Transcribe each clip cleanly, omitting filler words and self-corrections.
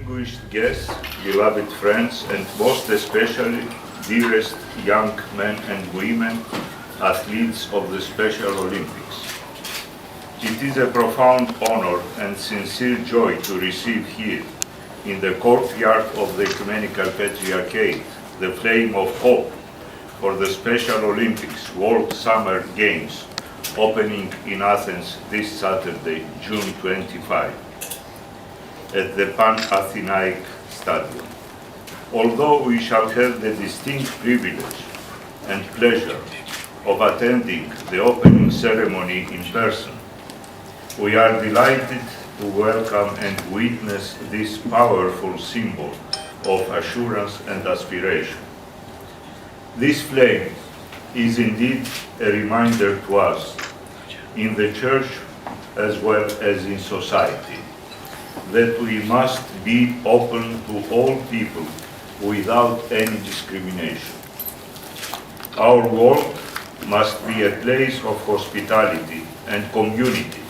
distinguished guests, beloved friends, and most especially dearest young men and women, athletes of the Special Olympics. It is a profound honor and sincere joy to receive here, in the courtyard of the Ecumenical Patriarchate, the flame of hope for the Special Olympics World Summer Games opening in Athens this Saturday, June 25, at the Pan-Athenaic Stadium. Although we shall have the distinct privilege and pleasure of attending the opening ceremony in person, we are delighted to welcome and witness this powerful symbol of assurance and aspiration. This flame is indeed a reminder to us, in the Church as well as in society, that we must be open to all people without any discrimination. Our world must be a place of hospitality and community,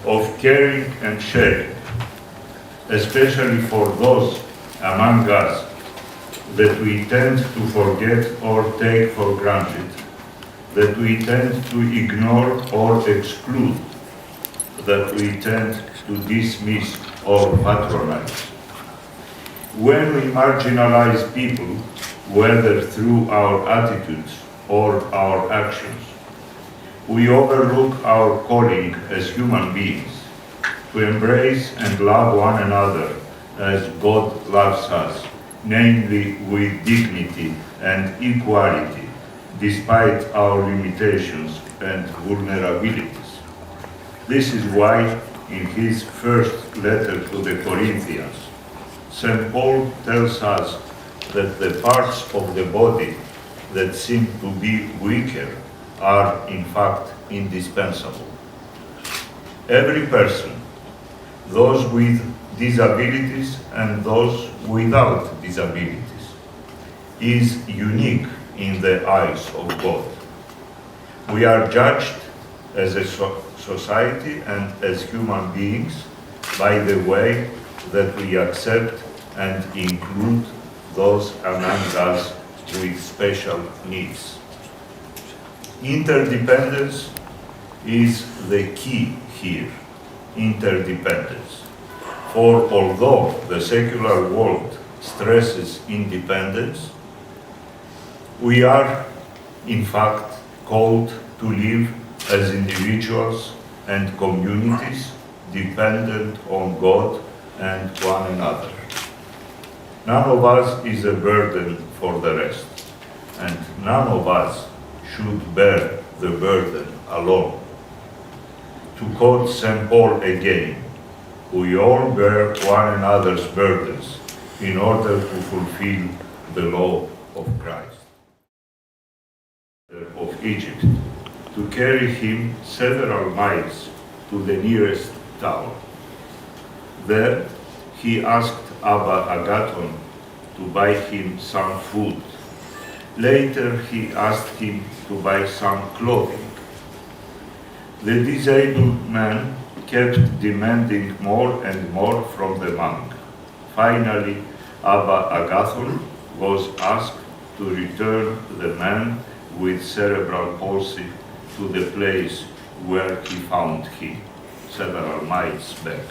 of caring and sharing, especially for those among us that we tend to forget or take for granted, that we tend to ignore or exclude, that we tend to dismiss or patronize. When we marginalize people, whether through our attitudes or our actions, we overlook our calling as human beings to embrace and love one another as God loves us, namely with dignity and equality, despite our limitations and vulnerabilities. This is why, in his first letter to the Corinthians, St. Paul tells us that the parts of the body that seem to be weaker are in fact indispensable. Every person, those with disabilities and those without disabilities, is unique in the eyes of God. We are judged as a society and as human beings by the way that we accept and include those among us with special needs. Interdependence is the key here, interdependence. For although the secular world stresses independence, we are in fact called to live as individuals and communities dependent on God and one another. None of us is a burden for the rest, and none of us should bear the burden alone. To quote St. Paul again, we all bear one another's burdens in order to fulfill the law of Christ. Of Egypt, to carry him several miles to the nearest town. There he asked Abba Agathon to buy him some food. Later he asked him to buy some clothing. The disabled man kept demanding more and more from the monk. Finally, Abba Agathon was asked to return the man with cerebral palsy to the place where he found him, several miles back.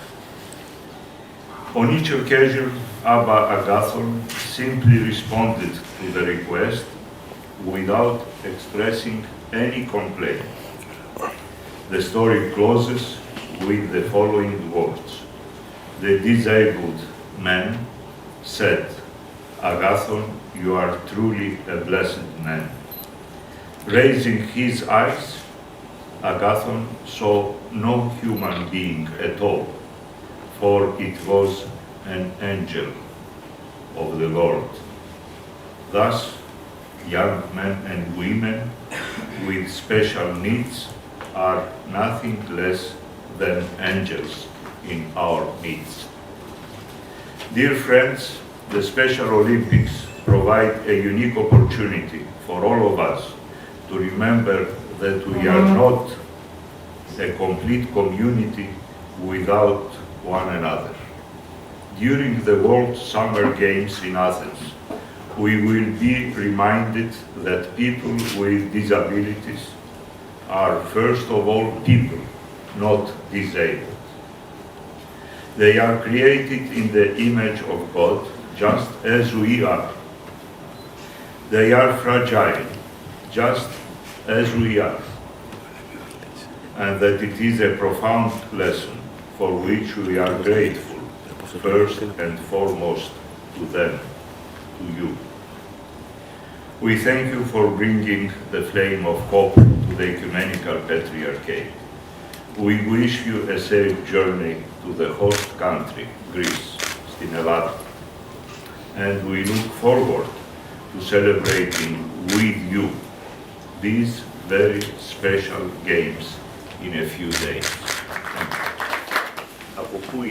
On each occasion, Abba Agathon simply responded to the request without expressing any complaint. The story closes with the following words. The disabled man said, "Agathon, you are truly a blessed man." Raising his eyes, Agathon saw no human being at all, for it was an angel of the Lord. Thus, young men and women with special needs are nothing less than angels in our midst. Dear friends, the Special Olympics provide a unique opportunity for all of us to remember that we are not a complete community without one another. During the World Summer Games in Athens, we will be reminded that people with disabilities are first of all people, not disabled. They are created in the image of God, just as we are. They are fragile, just as we are. And that it is a profound lesson for which we are grateful, first and foremost to them, to you. We thank you for bringing the flame of hope to the Ecumenical Patriarchate. We wish you a safe journey to the host country, Greece, στην Ελλάδα. And we look forward to celebrating with you these very special games in a few days. Από πού